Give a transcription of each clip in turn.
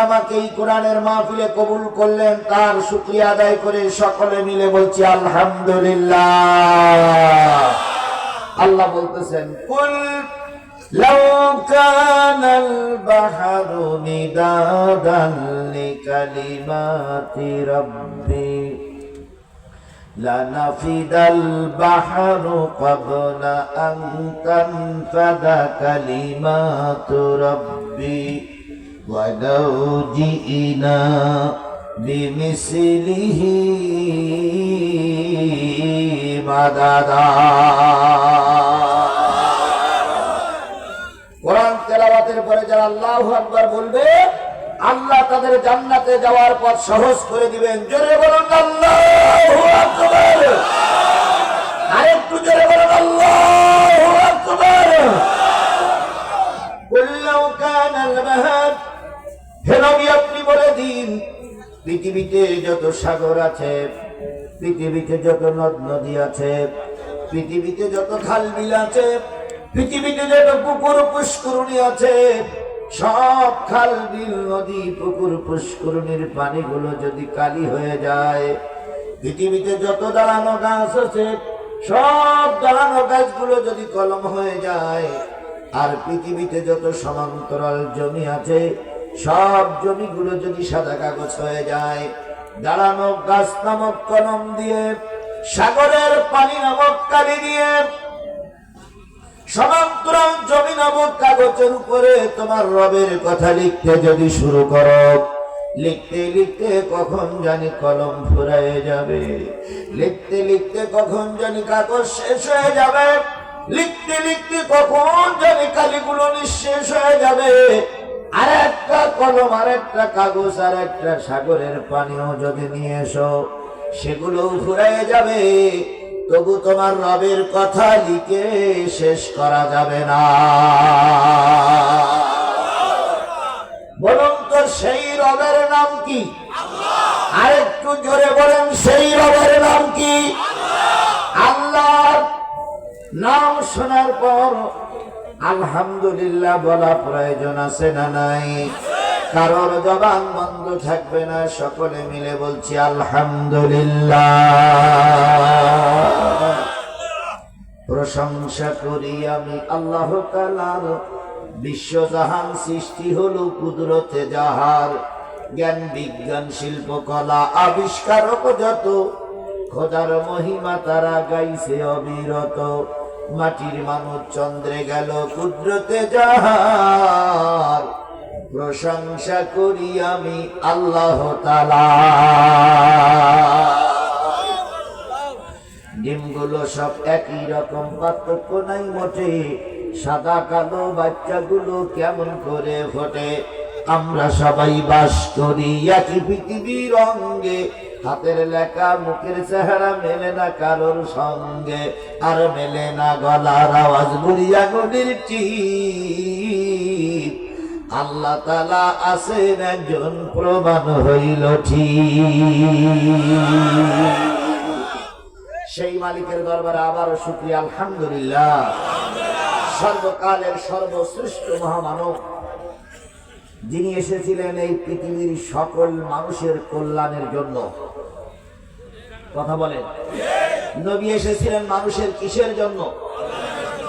আমাকে এই কোরআনের মাহফিলে কবুল করলেন, তার শুকরিয়া আদায় করে সকলে মিলে বলছি আলহামদুলিল্লাহ। আল্লাহ বলতেছেন, কুল লাউ কানাল বাহরু মিদাদান লিকালিমাতি রাব্বি লানাফিদাল বাহরু ক্বাবলা আন তানফাদা কালিমাতু রাব্বি ওয়ালাউ জিইনা বিমিসলিহি মাদাদা। কোরআন তেলাওয়াতের পরে যারা আল্লাহু আকবার বলবে, আল্লাহ তাদের জান্নাতে যাওয়ার পথ সহজ করে দিবেন। জোরে বলুন আল্লাহু আকবার। আরেকটু জোরে বলুন আল্লাহু আকবার। কুল লাউ কানাল বাহর, হে নবী আপনি বলে দিন, পৃথিবীতে যত সাগর আছে, পৃথিবীতে যত নদ নদী আছে, পৃথিবীতে যত খাল বিল আছে, পৃথিবীতে যত পুকুর পুষ্করণী আছে, সব খাল বিল নদী পুকুর পুষ্করণীর পানিগুলো যদি কালি হয়ে যায়, পৃথিবীতে যত দাঁড়ানো গাছ আছে, সব দাঁড়ানো গাছগুলো যদি কলম হয়ে যায়, আর পৃথিবীতে যত সমান্তরাল জমি আছে, সব জমিগুলো যদি সাদা কাগজ হয়ে যায়, দাঁড়ানো গাছ নামক কলম দিয়ে, সাগরের পানি নামক কালি দিয়ে, সমান্তরাল জমি নামক কাগজের উপরে তোমার রবের কথা লিখতে যদি শুরু করো, লিখতে লিখতে কখন জানি কলম ফুরায়ে যাবে, লিখতে লিখতে কখন জানি কাগজ শেষ হয়ে যাবে, লিখতে লিখতে কখন জানি কালিগুলো নিঃশেষ হয়ে যাবে। আর একটা কলম, আর একটা কাগজ, আর একটা সাগরের পানিও যদি নিয়ে এসো, সেগুলো ফুরায়ে যাবে, তবু তোমার রবের কথা লিখে শেষ করা যাবে না। বলুন তো সেই রবের নাম কি? আরেকটু জোরে বলেন, সেই রবের নাম কি? আল্লাহর নাম শোনার পর আলহামদুলিল্লাহ বলা প্রয়োজন আছে না নাই? কারোর জবান বন্ধ থাকবে না, সকলে মিলে বলছি আলহামদুলিল্লাহ। প্রশংসা করি আমি আল্লাহ তাআলার, বিশ্বজাহান সৃষ্টি হলো কুদরতে যাহার, জ্ঞান বিজ্ঞান শিল্প কলা আবিষ্কারক যত, খোদার মহিমা তারা গাইছে অবিরত। মাটির মানুষ চন্দ্রে গেল কুদরতে যাহার, প্রশংসা করি আমি আল্লাহ তাআলা। ডিমগুলো সব একই রকম, পার্থক্য নাই মোটে, সাদা কালো বাচ্চাগুলো কেমন করে ফোটে। আমরা সবাই বাস করি একই পৃথিবীর অঙ্গে, হাতের লেখা মুখের চেহারা মেলে না কারোর সঙ্গে, আর মেলে না গলার আওয়াজ বুড়িয়া গলির টিপ। আল্লাহ তাআলা আছেন একজন, প্রমাণ হইল ঠিক। সেই মালিকের দরবারে আবারও শুকরিয়া আলহামদুলিল্লাহ। সর্বকালের সর্বশ্রেষ্ঠ মহামানব, যিনি এসেছিলেন এই পৃথিবীর সকল মানুষের কল্যাণের জন্য। কথা বলেন, নবী এসেছিলেন মানুষের কিসের জন্য?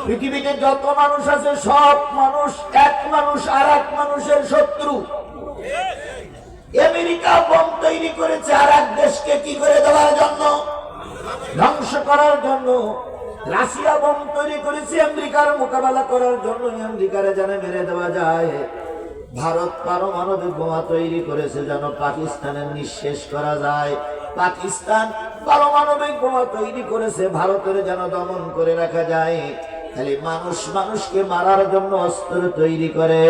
পৃথিবীতে যত মানুষ আছে, সব মানুষ এক মানুষ আর এক মানুষের শত্রু। আমেরিকা বোম তৈরি করেছে আর এক দেশকে কি করে দেওয়ার জন্য? ধ্বংস করার জন্য। রাশিয়া বোম তৈরি করেছে আমেরিকার মোকাবেলা করার জন্য, আমেরিকারে যেন মেরে দেওয়া যায়। ভারত পারমাণবিক বোমা তৈরি করেছে যেন পাকিস্তানের নিঃশেষ করা যায়। পাকিস্তান পারমাণবিক বোমা তৈরি করেছে ভারতের যেন দমন করে রাখা যায়। খালি মানুষ মানুষকে মারার জন্য অস্ত্র তৈরি করে।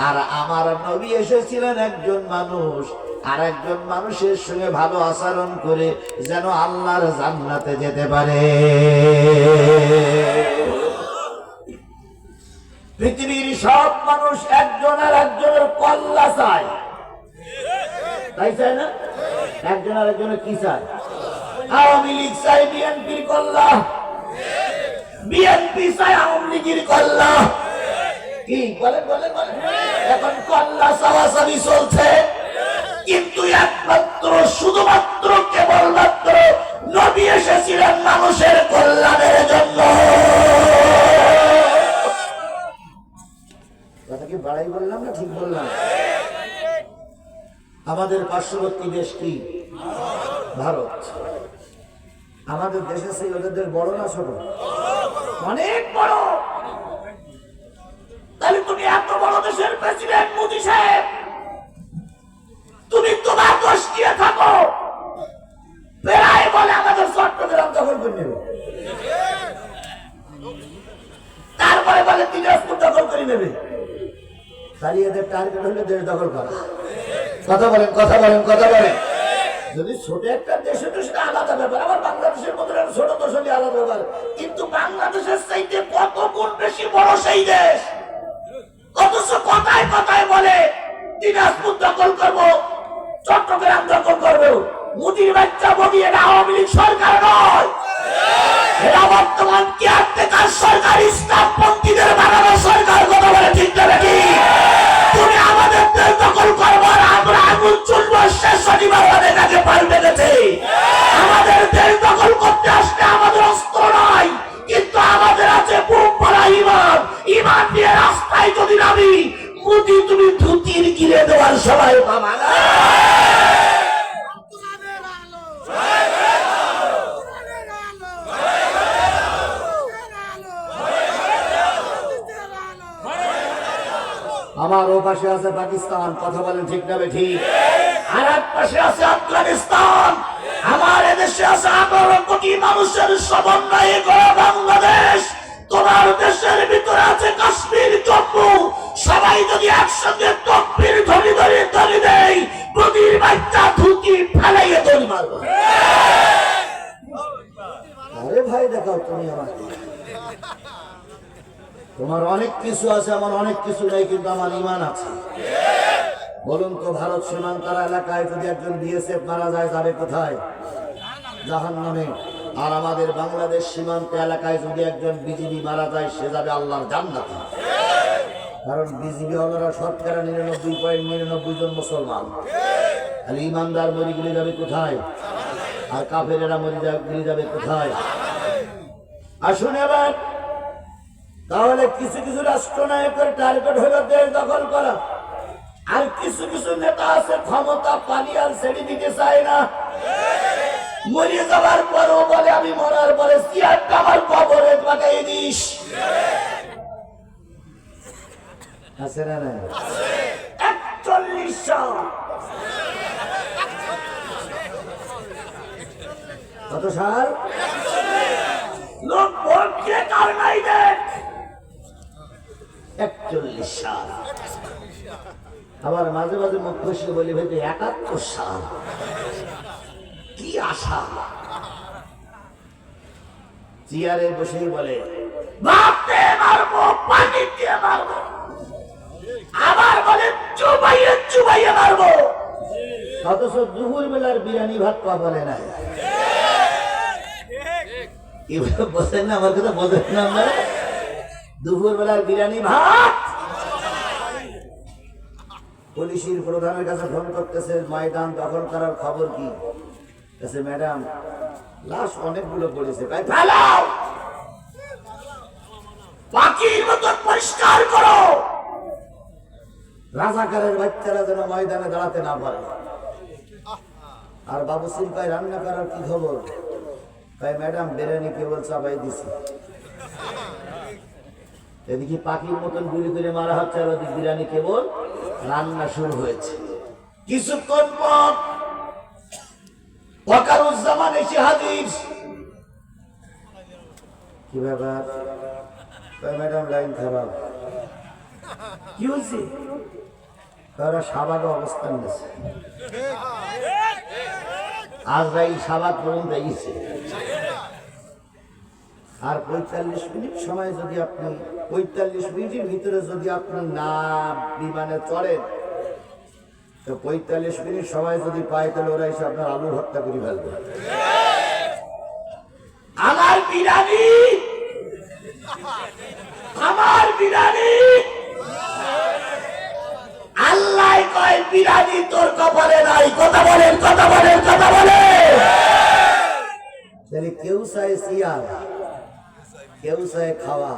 আর আমার নবী এসেছিলেন একজন মানুষ, আর একজন মানুষের সঙ্গে ভালো আচরণ করে যেন আল্লাহর জান্নাতে যেতে পারে। পৃথিবীর সব মানুষ একজন আর একজনের কল্যাণ চায়, তাই চায় না? একজন আর একজনের কি চায়? আওয়ামী লীগ চায় বিএনপির কল্যাণ, বিএনপি চায় আওয়ামী লীগের কল্যাণ, কি বলেন বলেন বলেন, এখন কল্লা চাওয়াচাবি চলছে, কিন্তু একমাত্র শুধুমাত্র কেবলমাত্র নবী এসেছিলেন মানুষের কল্যাণের জন্য। কথা কি বাড়াই বললাম না ঠিক বললাম? আমাদের পার্শ্ববর্তী দেশ কি? ভারত। আমাদের দেশে সেই ওদের বড় না ছোট? অনেক বড়। তাহলে তুমি এত বড় দেশের প্রেসিডেন্ট মোদী সাহেব, তুমি তোমার দোষ দিয়ে থাকো, প্রায় বলে আমাদের চট্টগ্রাম দখল করে নেবে, তারপরে বলে দিনাজপুর দখল করে নেবে। তাহলে এদের টার্গেট হলে দেশ দখল করা। কথা বলেন কথা বলেন কথা বলেন। যদি ছোট একটা দেশ হতো সেটা আলাদা ব্যাপার, আবার বাংলাদেশের মতো ছোট দেশ হলে আলাদা ব্যাপার, কিন্তু বাংলাদেশের চাইতে কত গুণ বেশি বড় সেই দেশ, অথচ কথায় কথায় বলে দিনাজপুর দখল করবো, চট্টগ্রাম দখল করবো। মোদির বাচ্চা মোদি, এটা আওয়ামী লীগ সরকার নয়, এটা বর্তমান কেয়ারটেকার সরকার, ইসলামপন্থীদের বানানো সরকার। কথা বলে ঠিক না নাকি? তুমি আমাদের দেশ দখল করবো আর আমরা আগুন চলবো, শেষ শনিবার আমাদের কাছে পাল্টে গেছে। আমাদের দেশ দখল করতে আসলে আমাদের অস্ত্র নয়, কিন্তু আমাদের আছে বুক ভরা ইমান। ইমান দিয়ে রাস্তায় যদি নামি, মোদি তুমি ধুতির গিরে দেওয়ার সময় পাবা না। আমার ও পাশে আছে পাকিস্তান, কথা বলেন ঠিক না ঠিক? আর এক পাশে আছে আফগানিস্তান, আমার এদেশে আছে 18 কোটি মানুষের সমন্বয়ে গড়া বাংলাদেশ। তোমার দেশের ভিতরে আছে কাশ্মীর, জম্মু। সবাই যদি একসঙ্গে তকবীর ধ্বনি ধরে ধরে দেয়, মোদির বাচ্চা ধুতি ফেলাইয়ে দড়ি মারবো। আরে ভাই দেখাও তুমি আমাকে, তোমার অনেক কিছু আছে, আমার অনেক কিছু নেই, কিন্তু আমার ইমান আছে। বলুন তো, ভারত সীমান্তর এলাকায় যদি একজন বিএসএফ মারা যায়, যাবে কোথায়? জাহান্নামে। আর আমাদের বাংলাদেশ সীমান্ত এলাকায় যদি একজন বিজিবি মারা যায়, সে যাবে আল্লাহর জান্নাতে। কারণ বিজিবি ওনারা শতকরা 99.99 জন মুসলমান। তাহলে ইমানদার মরিগুলি যাবে কোথায়? আর কাফেরেরা মরিগুলি যাবে কোথায়? আসুন এবার, তাহলে কিছু কিছু রাষ্ট্রনায়কের টার্গেট হলো দেশ দখল করা, আর কিছু কিছু নেতা আছে ক্ষমতা পানি আর ছেড়ে দিতে চায় না। মরিয়ে যাওয়ার পরও বলে আমি মরার পরে চেয়ারটা আমার কবরে পাঠিয়ে দিস। আছে না না? 41 সাল। কত সাল? লোক ভোট দিয়ে কার নাই দেন? 41 সাল। আবার মাঝে মাঝে মুখ খুশি বলি ভাই 71 সাল। কি আশা! চেয়ারে বসেই বলে বাপে মারবো, পানি দিয়ে মারবো, আবার বলে চুবাইয়ে চুবাইয়ে মারবো। অথচ দুপুর বেলার বিরিয়ানি ভাত পা বলে নাই। বসেন না, আমার কথা বসেন না। আমরা দুপুর বেলার বিরিয়ানি ভাত। পুলিশের প্রধানের কাছে ফোন করতেছে, ময়দান দখল করার খবর কি? ম্যাডাম, লাশ অনেকগুলো পড়েছে, তাই ফেলাও, পাখির মতো পরিষ্কার করো, রাজাকারের বাচ্চারা যেন ময়দানে দাঁড়াতে না পারে। আর বাবু সিনকায় রান্না করার কি খবর? তাই ম্যাডাম বিরিয়ানি কেবল চাপাই দিছি। এদিকে পাখির মতন গুলি করে মারা হচ্ছে, আর ওদিকে বিরিয়ানি কেবল রান্না শুরু হয়েছে। কিছুক্ষণ পর ওয়াকারুজ্জামান এসে হাজির। কি ব্যাপার? ম্যাডাম লাইন খারাপ। কি হয়েছে? তারা শাহবাগে অবস্থান নিয়েছে, আজরাইল শাহবাগ পর্যন্ত গেছে। আর 45 মিনিট সময় যদি আপনি 45 মিনিটের ভিতরে যদি আপনি না বিমানে চড়েন, তো 45 মিনিট সময় যদি পায়, তাহলে ওরা এসে আপনার আলু হত্যা করে ফেলবে। আমার বিরিয়ানি, আমার বিরিয়ানি বিরানি তোর কপালে নাই। কথা বলেন, কথা বলেন, কথা বলেন। তাহলে কেউ চায় সিয়ার, কেউ চায় খাওয়া,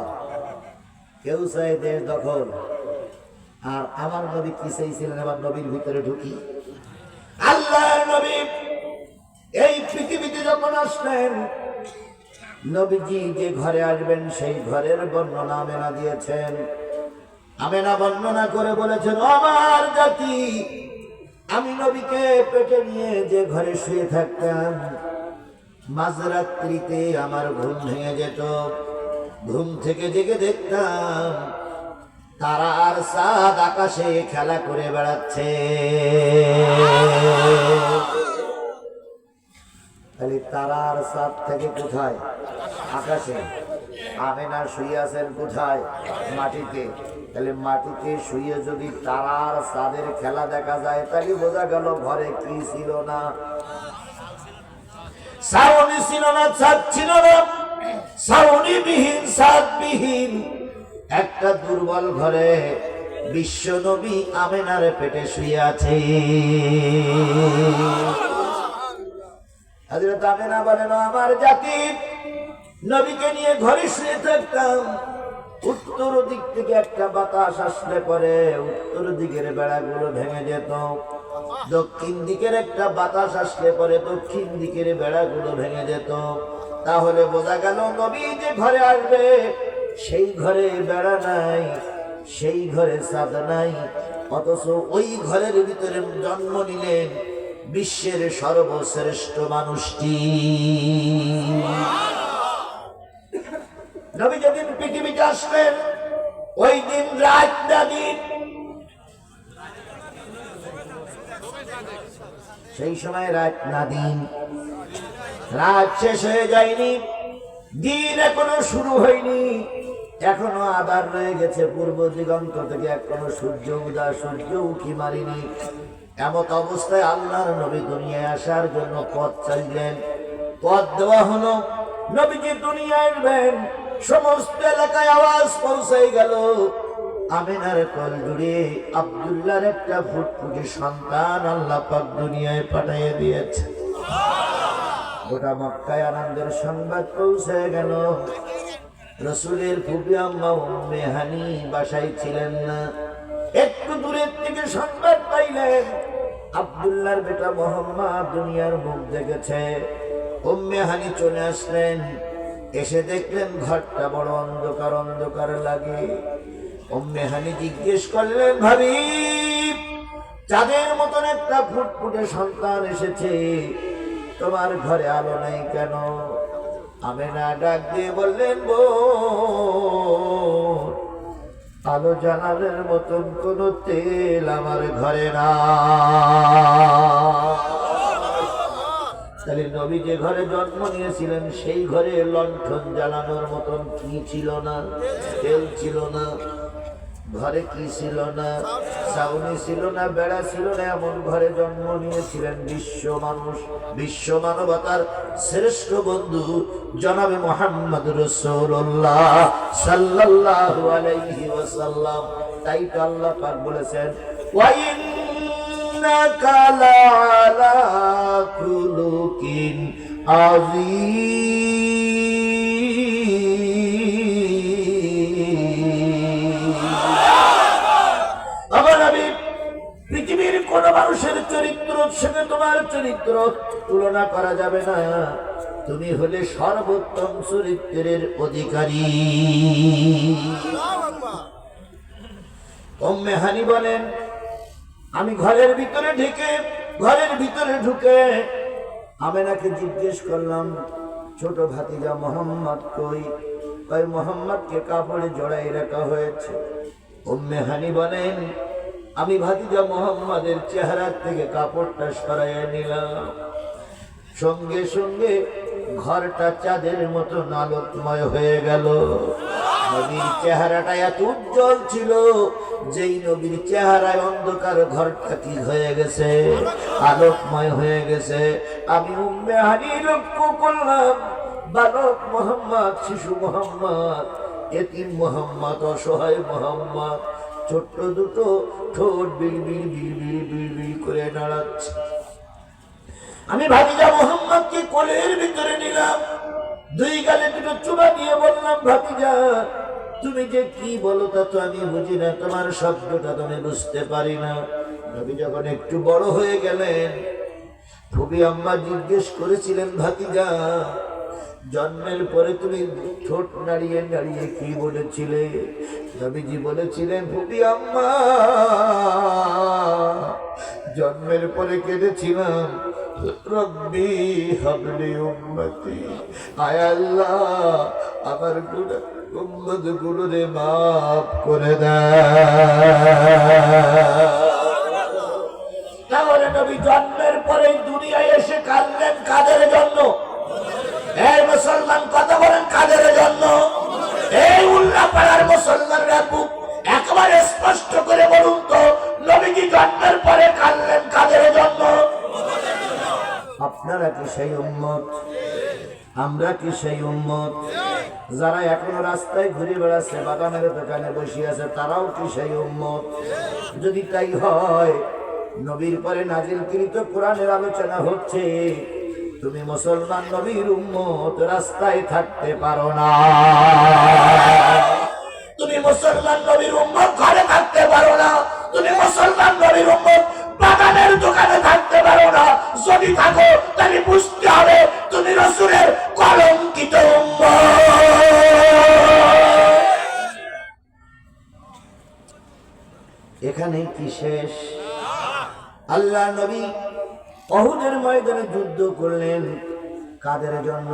কেউ চায় দেশ দখল। আর আমার নবী কি চাইছিলেন? আমার নবীর ভিতরে ঢুকি। আল্লাহর নবী এই পৃথিবীতে যখন আসলেন, নবীজি যে ঘরে আসবেন সেই ঘরের বর্ণনা আমেনা দিয়েছেন। আমেনা বর্ণনা করে বলেছেন, আমার জাতি, আমি নবীকে পেটে নিয়ে যে ঘরে শুয়ে থাকতাম, মাঝরাত্রিতে আমার ঘুম ভেঙে যেত। ঘুম থেকে জেগে দেখতাম তারা আর চাঁদ আকাশে খেলা করে বেড়াচ্ছে। তাহলে তারা আর চাঁদ থেকে কোথায়? আকাশে। আমেনা শুয়ে আছেন কোথায়? মাটিতে। তাহলে মাটিতে শুয়ে যদি তারা আর চাঁদের খেলা দেখা যায়, তাহলে বোঝা গেল ঘরে কি ছিল না? ছাউনি ছিল না, ছাদ ছিল না। ছাউনি বিহীন, ছাদ বিহীন একটা দুর্বল ঘরে বিশ্ব নবী আমেনার পেটে শুয়ে আছে। হযরত আমেনা বলেন, আমার জাতি, নবীকে নিয়ে ঘরে শুয়ে থাকতাম। উত্তর দিক থেকে একটা বাতাস আসলে পরে উত্তর দিকের বেড়াগুলো ভেঙে যেত। দক্ষিণ দিকের একটা বাতাস আসলে পরে দক্ষিণ দিকের বেড়াগুলো ভেঙে যেত। তাহলে বোঝা গেল নবী যে ঘরে আসবে সেই ঘরে বেড়া নাই, সেই ঘরে চাঁদ নাই। অথচ ওই ঘরের ভিতরে জন্ম নিলেন বিশ্বের সর্বশ্রেষ্ঠ মানুষটি। নবী যেদিন পৃথিবীতে আসলেন, ওই দিন রাত না দিন। সেই সময় রাত না দিন, রাত শেষ হয়ে যায়নি, দিন এখনো শুরু হয়নি, এখনো আধার রয়ে গেছে। পূর্ব দিগন্ত থেকে এখনো সূর্য উদয়, সূর্য উঁকি মারিনি। এমত অবস্থায় আল্লাহর নবী দুনিয়ায় আসার জন্য পথ চাইলেন। পথ দেওয়া হলো, নবীজি দুনিয়ায় আসবেন। সমস্ত এলাকায় আওয়াজ পৌঁছাই গেল, আমিনার কোল জুড়ে আব্দুল্লাহর একটা ফুটফুটে সন্তান আল্লাহ পাক দুনিয়ায় পাঠিয়ে দিয়েছে। গোটা মক্কায় আনন্দের সংবাদ পৌঁছে গেল। রাসূলের ফুফি আম্মা উম্মে হানি বাসায় ছিলেন না, একটু দূরের থেকে সংবাদ পাইলেন আব্দুল্লাহর বেটা মুহাম্মদ দুনিয়ার মুখ দেখেছে। উম্মে হানি চলে আসলেন, এসে দেখলেন ঘরটা বড় অন্ধকার অন্ধকার লাগে। উম্মে হানি জিজ্ঞেস করলেন, ভাবি, চাঁদের মতন একটা ফুটফুটে সন্তান এসেছে, তোমার ঘরে আলো নেই কেন? আমেনা ডাক দিয়ে বললেন, বোন, আলো জ্বালানোর মতন কোন তেল আমার ঘরে না। তাহলে নবী যে ঘরে জন্ম নিয়েছিলেন সেই ঘরে লণ্ঠন জ্বালানোর মতন কি ছিল না? তেল ছিল না। ঘরে কি ছিল না? ছাউনি ছিল না, বেড়া ছিল না। এমন ঘরে জন্ম নিয়েছিলেন বিশ্ব মানুষ, বিশ্ব মানবতার শ্রেষ্ঠ বন্ধু জনাবে মুহাম্মদ রাসূলুল্লাহ সাল্লাল্লাহু আলাইহি ওয়াসাল্লাম। তাই তো আল্লাহ পাক বলেছেন, ওয়া ইন্নাকা লাআলা খুলুকিন আযীম। পৃথিবীর কোন মানুষের চরিত্র সঙ্গে তোমার চরিত্র তুলনা করা যাবে না। তুমি হলে সর্বোত্তম চরিত্রের অধিকারী। উম্মে হানি বলেন, আমি ঘরের ভিতরে ঢুকে আমেনাকে জিজ্ঞেস করলাম, ছোট ভাতিজা মোহাম্মদ কই? কই, মোহাম্মদকে কাপড়ে জড়াই রাখা হয়েছে। উম্মে হানি বলেন, আমি ভাতিজা মোহাম্মদের চেহারা থেকে কাপড়টা সরাইয়া নিলাম। সঙ্গে সঙ্গে ঘরটা চাঁদের মতো আলোকময় হয়ে গেল। নবীর চেহারাটা এত উজ্জ্বল ছিল, যেই নবীর চেহারায় অন্ধকার ঘরটা কি হয়ে গেছে, আলোকময় হয়ে গেছে। আমি উম্মে হানি লক্ষ্য করলাম, বালক মোহাম্মদ, শিশু মোহাম্মদ, এতিম মোহাম্মদ, অসহায় মোহাম্মদ ছোট্ট দুটো ঠোঁট বিড়বিড় বিড়বিড় বিড়বিড় করে নাড়াচ্ছে। আমি ভাতিজা মোহাম্মদকে কোলের ভিতরে নিলাম, দুই গালে দুটো চুমা দিয়ে বললাম, ভাতিজা তুমি যে কি বলো তা তো আমি বুঝি না, তোমার শব্দটা তুমি বুঝতে পারি না। নবী যখন একটু বড় হয়ে গেলেন, ফুপি আম্মা জিজ্ঞেস করেছিলেন, ভাতিজা জন্মের পরে তুমি ঠোঁট নাড়িয়ে নাড়িয়ে কি বলেছিলে? নবীজি বলেছিলেন, ফুপি আম্মা জন্মের পরে কেঁদেছিলাম, রব্বি হাবলি উম্মতি, আয় আল্লাহ আমার গুনাহ উম্মত গুলোরে মাফ করে দাও। তাহলে নবী জন্মের পরে দুনিয়ায় এসে কাঁদলেন কাদের জন্য? এই মুসলমান কথা বলেন, কাদের জন্য? এই উল্লাপাড়ার মুসলমানরা একেবারে স্পষ্ট করে বলুন তো, নবীজি জন্মের পরে কাঁদলেন কাদের জন্য? আপনারা কি সেই উম্মত? আমরা কি সেই উম্মত? যারা এখনো রাস্তায় ঘুরে বেড়াচ্ছে, বাগানের দোকানে বসে আছে, তারাও কি সেই উম্মত? যদি তাই হয়, নবীর পরে নাজিলকৃত কোরআনের আলোচনা হচ্ছে, তুমি মুসলমান নবীর উম্মত, রাস্তায় থাকতে পারো না। তুমি মুসলমান নবীর উম্মত ঘরে থাকতে পারো না। তুমি মুসলমান নবীর উম্মত বাগানের দোকানে থাকতে পারো না। যদি থাকো তাহলে বুঝতে হবে তুমি রাসূলের কলঙ্কিত উম্মত। এখানে কি শেষ? আল্লাহ নবী উহুদের ময়দানে যুদ্ধ করলেন কাদের জন্য?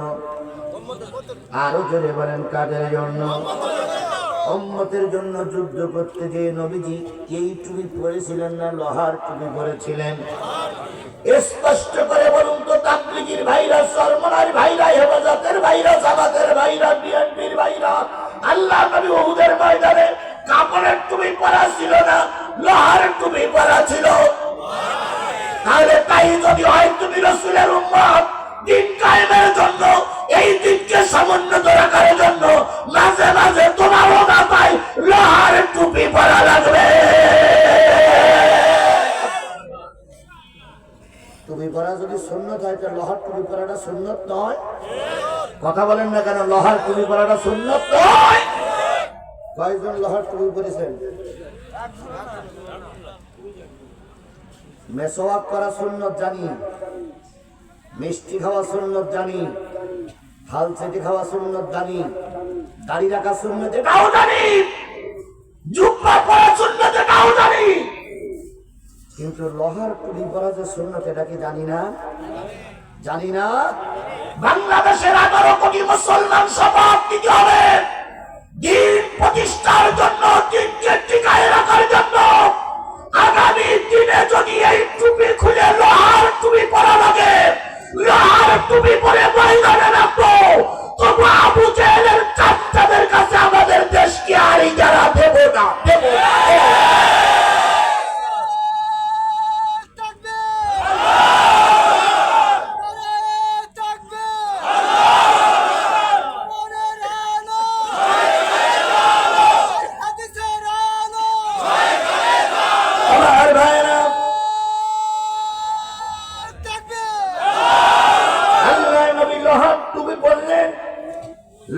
আরো জোরে বলেন, কাদের জন্য? উম্মতের জন্য যুদ্ধ করতে গিয়ে নবীজি এই টুপি পরেছিলেন না লোহার টুপি পরেছিলেন? স্পষ্ট করে বলুন তো, তাবলীগীর ভাইরা, সরমনার ভাইরা, হেফাজতের ভাইরা, জামাতের ভাইরা, বিএনপির ভাইরা, আল্লাহ নবী উহুদের ময়দানে কাপড়ের টুপি পরা ছিল না, লোহার টুপি পরা ছিল? তাহলে তাই যদি হয়, তুমি রাসূলের উম্মত, দিন কায়েমের জন্য, এই দিনকে সমুন্নত রাখার জন্য মাঝে মাঝে তোমারও মাথায় লোহার টুপি পরা লাগবে। টুপি পরা যদি সুন্নত হয়, তাহলে লোহার টুপি পরাটা সুন্নত নয়? কথা বলেন না কেন? লোহার টুপি পরাটা সুন্নত নয়? কয়জন লোহার টুপি পরেছেন? মেসওয়াক করা সুন্নত জানি, মিষ্টি খাওয়া সুন্নত জানি, হাল চেটে খাওয়া সুন্নত জানি, দাড়ি রাখা সুন্নত এটাও জানি, জুব্বা পরা সুন্নত এটাও জানি, কিন্তু লোহার টুপি পরা যে সুন্নত এটা কি জানি না? জানি না? বাংলাদেশের 11 কোটি মুসলমান শপথ নিতে হবে দিন প্রতিষ্ঠার জন্য, দিনকে টিকায় রাখার জন্য। আগামী দিনে যদি এই টুপি খুলে লোহার টুপি পরা লাগে, লোহার টুপি পরে ময়দানে রাখবো, তবু আবু জেহেলের চামচাদের কাছে আমাদের দেশকে আর ইজারা দেব না, দেব না।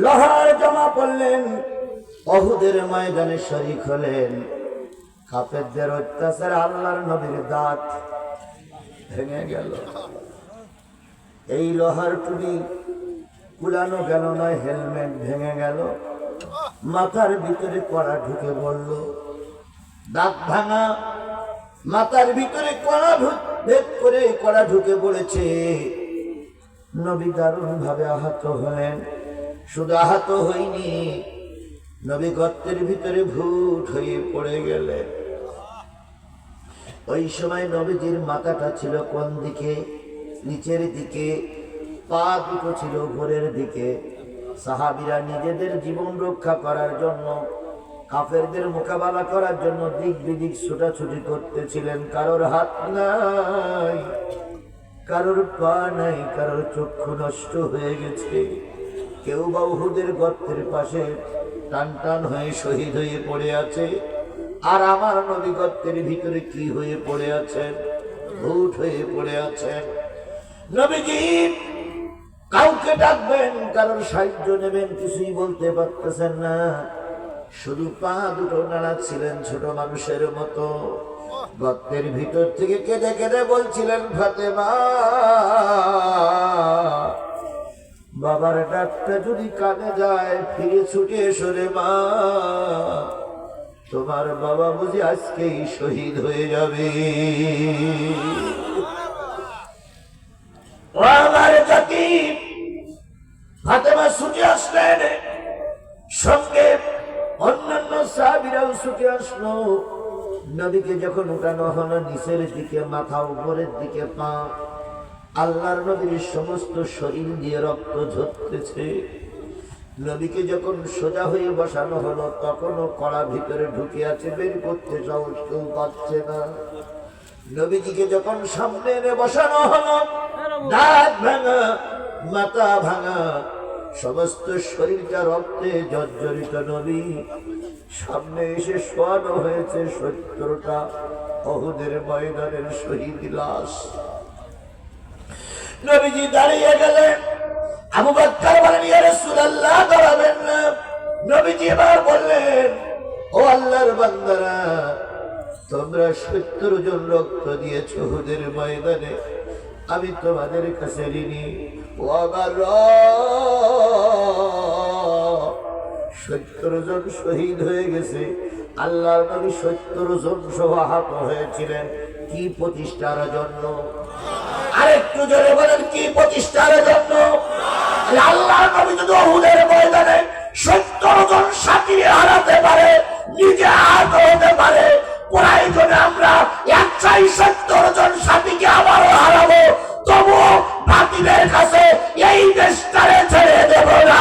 লোহার জামা পরলেন, উহুদের ময়দানে শরীক হলেন। কাফেরদের অত্যাচারে আল্লাহর নবীর দাঁত ভেঙে গেল। এই লোহার টুপি কুলানো গেল না, হেলমেট ভেঙে গেল, মাথার ভিতরে কড়া ঢুকে পড়ল, দাঁত ভাঙা, মাথার ভিতরে কড়া ভেদ করে কড়া ঢুকে পড়েছে। নবী দারুণ ভাবে আহত হলেন। শুধু আহত হয়নি, নবী গর্তের ভিতরে ভূত হয়ে পড়ে গেলেন। ওই সময় নবীজির মাথাটা ছিল কোন দিকে? নিচের দিকে, পা দুটো ছিল উপরের দিকে। সাহাবীরা নিজেদের জীবন রক্ষা করার জন্য, কাফেরদের মোকাবেলা করার জন্য দিক বিদিক ছোটাছুটি করতেছিলেন। কারোর হাত নাই, কারোর পা নাই, কারোর চক্ষু নষ্ট হয়ে গেছে। কেউ বা উহুদের গর্তের পাশে টান টান হয়ে শহীদ হয়ে পড়ে আছে, আর আমার নবী গর্তের ভিতরে কি হয়ে পড়ে আছেন? ভূত হয়ে পড়ে আছেন। নবীজি কাউকে ডাকবেন, কারণ সাহায্য নেবেন, কিছুই বলতে পারতেছেন না, শুধু পা দুটো নাড়াচ্ছিলেন ছোট মানুষের মতো। গর্তের ভিতর থেকে কেঁদে কেঁদে বলছিলেন, ফাতেমা, বাবার ডাকটা যদি কানে যায়, ফিরে ছুটে এসো রে মা, তোমার বাবা বুঝি আজকেই শহীদ হয়ে যাবে। ও আমার জাতি, ফাতেমা ছুটে আসলেন, সঙ্গে অন্যান্য সাহাবীরাও ছুটে আসলো। নবীকে যখন উঠানো হলো, নিচের দিকে মাথা, উপরের দিকে পা, আল্লাহর নবীর সমস্ত শরীর দিয়ে রক্ত ঝরতেছে। নবীকে যখন সোজা হয়ে বসানো হলো, তখনও কড়া ভিতরে ঢুকে আছে, বের করতে সাহস কেউ পাচ্ছে না। নবীজিকে যখন সামনে এনে বসানো হলো, দাঁত ভাঙা, মাথা ভাঙা, সমস্ত শরীরটা রক্তে জর্জরিত নবী সামনে এসে শোয়ানো হয়েছে 70টা উহুদের ময়দানের শহীদ লাশ। নবীজি দাঁড়িয়ে গেলেন। আবু বকর বলেন, ইয়া রাসূলুল্লাহ, দাঁড়াবেন না। নবীজি এবার বললেন, ও আল্লাহর বান্দারা, তোমরা 70 জন রক্ত দিয়েছো উহুদের ময়দানে, আমি তোমাদের কাছে ঋণী। ও আমার রব, 70 জন শহীদ হয়ে গেছে। আল্লাহর নবী 70 জন সহ আহত হয়েছিলেন। কি প্রতিষ্ঠার জন্য? আরেকটু জোরে বলেন, কি প্রতিষ্ঠার জন্য? আল্লাহর নবী যদি উহুদের ময়দানে 70 জন সাথী হারাতে পারে, নিজে আহত হতে পারে, প্রয়োজনে আমরা 170 জন সাথীকে আবারও হারাবো, তবুও বাতিলের কাছে এই দেশটারে ছেড়ে দেব না।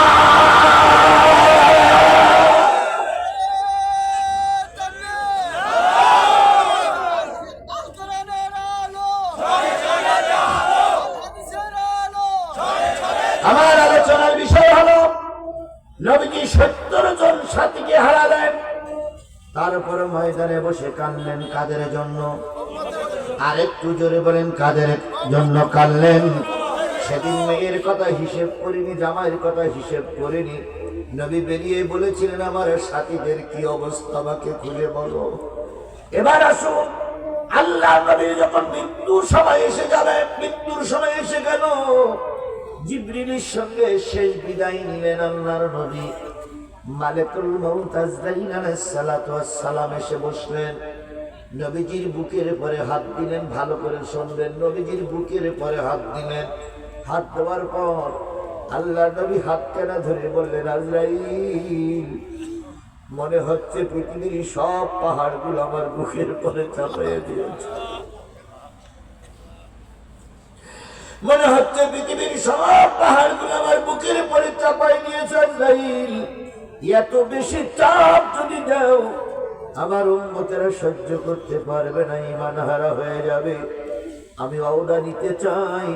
আমার আলোচনার বিষয় হলো, নবীজি 70 জন সাথীকে হারালেন, তারপরে ময়দানে বসে কাঁদলেন। কাদের জন্য? আর একটু জোরে বলেন, কাদের জন্য কাঁদলেন? সেদিন মেয়ের কথা হিসেব করিনি, জামাইয়ের কথা হিসেব করিনি। নবী বেরিয়ে বলেছিলেন, আমার সাথীদের কি অবস্থা, আমাকে খুলে বলো। এবার আসুন, আল্লাহ নবীর যখন মৃত্যুর সময় এসে যাবে, মৃত্যুর সময় এসে গেল, জিবরিলের সঙ্গে শেষ বিদায় নিলেন আল্লাহর নবী। মালাকুল মউত আজরাইল আলাইহিস সালাতু ওয়াস সালাম এসে বসলেন। নবীজির বুকের পরে হাত দিলেন। ভালো করে শুনবেন, নবীজির বুকের পরে হাত দিলেন। হাত দেওয়ার পর আল্লাহ নবী হাত কেনা ধরে বললেন, আজরাইল, মনে হচ্ছে পৃথিবীর সব পাহাড়গুলো আমার বুকের পরে চাপিয়ে দিয়েছে। মনে হচ্ছে পৃথিবীর সব পাহাড়গুলো আমার বুকের পরে চাপাই দিয়েছে। আজরাইল, এত বেশি চাপ যদি দাও, আমার উম্মতেরা সহ্য করতে পারবে না, ঈমান হারা হয়ে যাবে। আমি ওয়াদা নিতে চাই,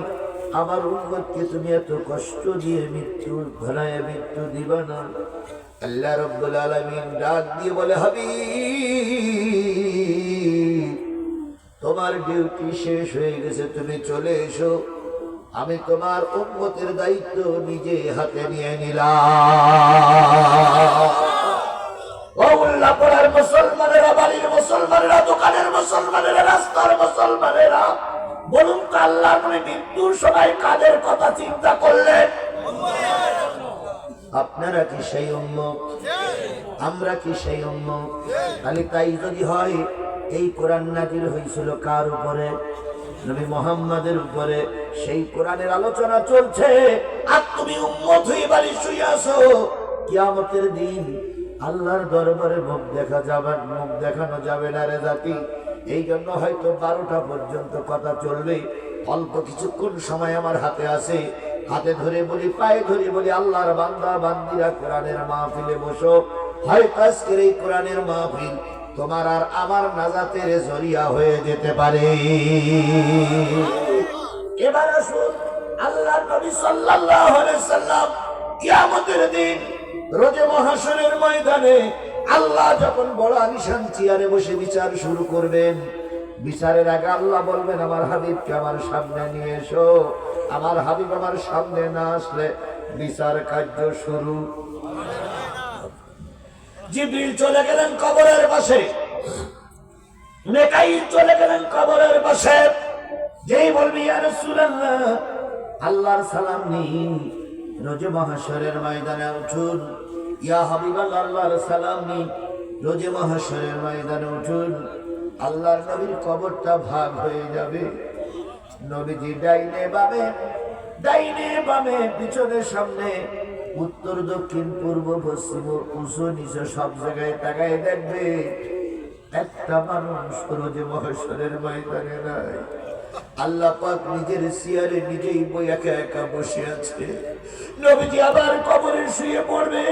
আমার উম্মতকে তুমি এত কষ্ট দিয়ে মৃত্যুর ঘনায় মৃত্যু দিবা না। আল্লাহ রাব্বুল আলামিন ডাক দিয়ে বলে, হাবিব, তোমার ডিউটি শেষ হয়ে গেছে, তুমি চলে এসো। আমি তোমার উম্মতের দায়িত্ব নিজে হাতে নিয়ে নিলাম। ও উল্লাপাড়ার মুসলমানেরা, বাড়ির মুসলমানেরা, দোকানের মুসলমানেরা, রাস্তার মুসলমানেরা, বলুন তো, আল্লাহ নবী মৃত্যুর সময় কাদের কথা চিন্তা করলেন? আপনারা কি সেই উম্মত? আমরা কি সেই উম্মত? খালি তাই যদি হয়, এই কোরআন নাযিল হয়েছিল কার উপরে? নবী মুহাম্মাদের উপরে। সেই কোরআনের আলোচনা চলছে, আর তুমি উম্মত হয়ে বাড়ি শুয়ে আছো। কিয়ামতের দিন আল্লাহর দরবারে মুখ দেখানো যাবে না রে জাতি। এই জন্য হয়তো 12টা পর্যন্ত কথা চলবে। অল্প কিছুক্ষণ সময় আমার হাতে আছে, হাতে ধরে বলি, পায়ে ধরে বলি, আল্লাহর বান্দা বান্দিরা, কোরআনের মাহফিলে বসো। হয়তো আজকের এই কোরআনের মাহফিল তোমার আর আমার নাজাতের জরিয়া হয়ে যেতে পারে। এবার আসুন, আল্লাহর নবী সাল্লাল্লাহু আলাইহি সাল্লাম কিয়ামতের দিন রোজে মহাশরের ময়দানে আল্লাহ যখন বড় আলিশান চেয়ারে বসে বিচার শুরু করবেন, বিচারের আগে আল্লাহ বলবেন আমার হাবিবকে আমার সামনে নিয়ে এসো। আমার হাবিব আমার সামনে না আসলে বিচার কার্য শুরু। জিবরিল চলে গেলেন কবরের পাশে, নেকাইল চলে গেলেন কবরের পাশে। যেই বলবি ইয়া রাসূলুল্লাহ আল্লাহর সালাম নিন, রোজে মাহশরের ময়দানে উঠুন। ইয়া হাবিবাল্লাহ আল্লাহর সালাম নিন, রোজে মাহশরের ময়দানে উঠুন। আল্লাহর নবীর কবরটা ভাগ হয়ে যাবে। নবীজি ডাইনে বামে পিছনে সামনে উত্তর দক্ষিণ পূর্ব পশ্চিম উঁচু নিচে সব জায়গায় তাকায় দেখবে একটা মানুষ রোজে মাহশরের ময়দানে নাই। আল্লাহ পাক নিজের চেয়ারে নিজেই বই একা একা বসে আছে। নবীজি আবার কবরে শুয়ে পড়বে।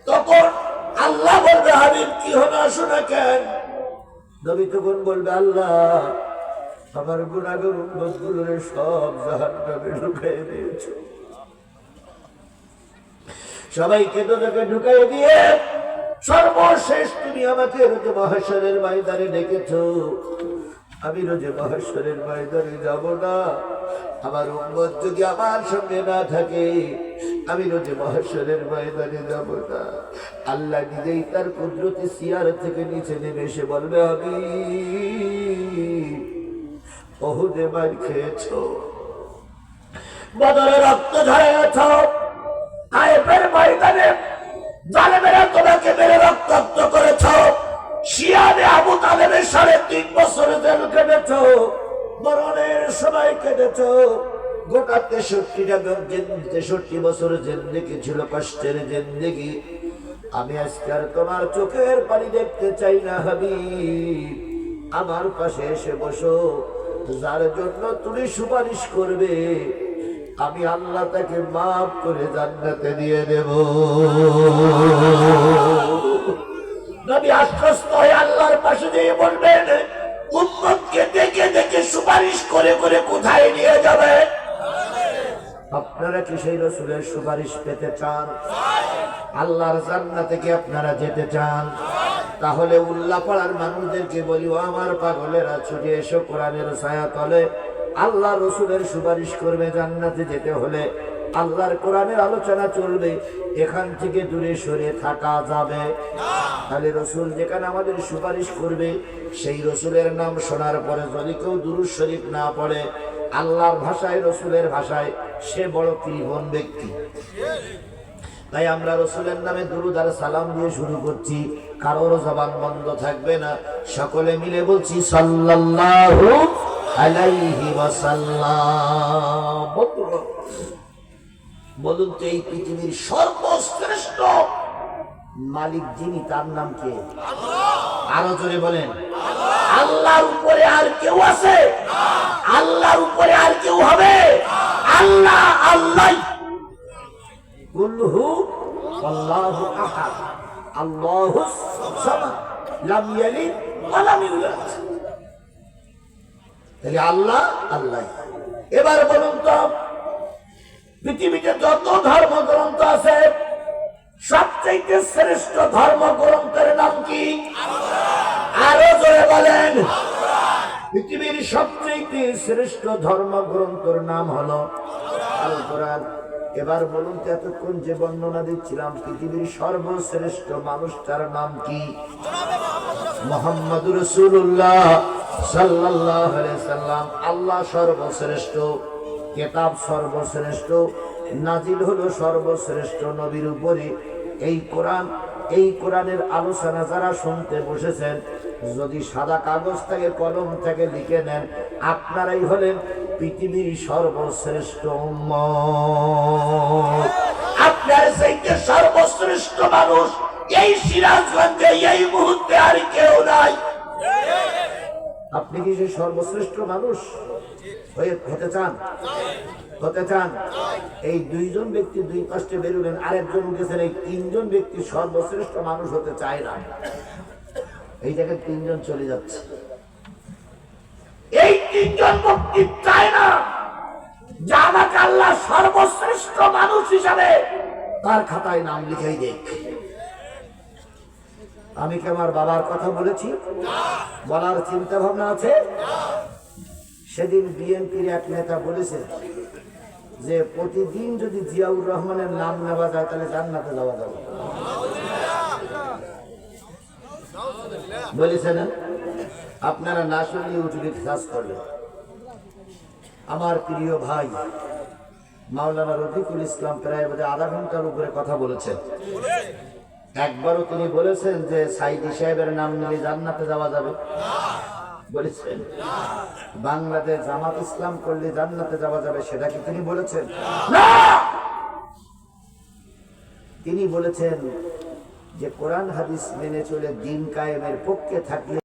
তখন আল্লাহ বলবে হাবিব কি হলো, আসো না কেন? নবী তখন বলবে আল্লাহ আমার গুনাহগার উম্মতগুলোরে সব জাহান্নামে ঢুকাই দিয়েছো, সবাইকে দোজখে ঢুকাই দিয়ে সর্বশেষ তুমি আমাকে রোজে মাহশরের ময়দানে ডেকেছো। আমি রোজে মাহশরের ময়দানে যাব না। আমার উম্মত যদি আমার সঙ্গে না থাকে আমি রোজে মাহশরের ময়দানে যাব না। আল্লাহ নিজেই তার কুদরতি চেয়ার থেকে নিচে নেমে এসে বলবে হাবিব ওহুদে মার খেয়েছো, বদরে রক্ত ঝরাইছো, তায়েফের ময়দানে জালেমেরা তোমাকে মেরে রক্তাক্ত করেছো, শিয়ানে আবু তালেবের 3.5 বছর জেল কেটেছো, মরণের সময় কেটেছো। গোটা 63 বছর জিন্দেগি ছিল কষ্টের জিন্দেগি। আমি আজকে আর তোমার চোখের পানি দেখতে চাই না হাবিব, আমার পাশে এসে বসো। যার জন্য তুমি সুপারিশ করবে আমি আল্লাহ তাকে মাফ করে জান্নাতে দিয়ে দেব। নবী আশ্বস্ত হয়ে আল্লাহর পাশে দিয়ে বলবেন উম্মতকে দেখে দেখে সুপারিশ করে করে কোথায় নিয়ে যাবে? আপনারা কি সেই রাসূলের সুপারিশ পেতে চান? আল্লাহর জান্নাতে কি আপনারা যেতে চান? তাহলে উল্লাপাড়ার মানুষদেরকে বলি ও আমার পাগলেরা ছুটে এসো কোরআনের ছায়া তলে। আল্লাহ রসুলের সুপারিশ করবে জান্নাতে যেতে হলে, আল্লাহর কোরআনের আলোচনা চলবে, এখান থেকে দূরে সরে থাকা যাবে না। তাহলে রসুল যেখানে আমাদের সুপারিশ করবে সেই রসুলের নাম শোনার পরে যদি কেউ দুরূদ শরীফ না পড়ে আল্লাহর ভাষায় রসুলের ভাষায় সে বড় কৃপণ ব্যক্তি। তাই আমরা রসুলের নামে দুরূদ আর সালাম দিয়ে শুরু করছি, কারোর জবান বন্ধ থাকবে না। সকলে মিলে বলছি সাল্লাল্লাহু আলাইহি ওয়াসাল্লাম। বলুন তো এই পৃথিবীর সর্বশ্রেষ্ঠ মালিক যিনি তার নাম কে? আরো জোরে বলেন আল্লাহর উপরে আর কেউ আছে? আল্লাহর উপরে আর কেউ হবে? আল্লাহ আল্লাহ। কুল হু আল্লাহু আহাদ আল্লাহুস সামাদ লাম ইয়ালিদ ওয়া লাম ইউলাদ। তাহলে আল্লাহ আল্লাহ। এবার বলুন তো পৃথিবীতে যত ধর্মগ্রন্থ আছে সবচেয়ে শ্রেষ্ঠ ধর্মগ্রন্থের নাম কি? আরো জোরে বলেন। পৃথিবীর সবচেয়ে শ্রেষ্ঠ ধর্মগ্রন্থের নাম হলো আল কোরআন। এবার বলুন তো এতক্ষণ যে বর্ণনা দিচ্ছিলাম পৃথিবীর সর্বশ্রেষ্ঠ মানুষটার নাম কি? মুহাম্মদুর রাসূলুল্লাহ সাল্লাল্লাহু আলাইহি সাল্লাম। আল্লাহ সর্বশ্রেষ্ঠ, কিতাব সর্বশ্রেষ্ঠ, নাজিল হলো সর্বশ্রেষ্ঠ নবীর উপরে এই কোরআন। এই কোরআনের আলোচনা যারা শুনতে বসেছেন যদি সাদা কাগজ থেকে কলম থেকে লিখে নেন আপনারাই হলেন পৃথিবীর সর্বশ্রেষ্ঠ উম্মত। আপনার চাইতে সর্বশ্রেষ্ঠ মানুষ এই সিরাজগঞ্জে এই মুহূর্তে আর কেউ নাই। আপনি কি সেই সর্বশ্রেষ্ঠ মানুষ হতে চান? হতে চান? এই দুইজন ব্যক্তি দুই পাশে বেরোলেন, আরেকজন উঠেছেন, এই তিনজন ব্যক্তি সর্বশ্রেষ্ঠ মানুষ হতে চায় না। এই জায়গায় তিনজন চলে যাচ্ছে, এই তিনজন ব্যক্তি চায় না যে আমাকে আল্লাহ সর্বশ্রেষ্ঠ মানুষ হিসাবে তার খাতায় নাম লিখাই দেখ। আমি কি আমার বাবার কথা বলেছি? বলার চিন্তা ভাবনা আছে? সেদিন বিএনপির এক নেতা বলেছে যে প্রতিদিন যদি জিয়াউর রহমানের নাম নেওয়া যায় তাহলে জান্নাতে যাওয়া যাবে। বলেছে না? আপনারা না শুনলে ইউটিউবে সার্চ করবেন। আমার প্রিয় ভাই মাওলানা রফিকুল ইসলাম প্রায় আধা ঘন্টার উপরে কথা বলেছেন। একবারও তিনি বলেছেন যে সাইদি সাহেবের নাম নিলে জান্নাতে যাওয়া যাবে? বলেছেন। বাংলাদেশ জামাত ইসলাম করলে জান্নাতে যাওয়া যাবে সেটা কি তিনি বলেছেন? না। তিনি বলেছেন যে কোরআন হাদিস মেনে চলে দিন কায়েমের পক্ষে থাকলে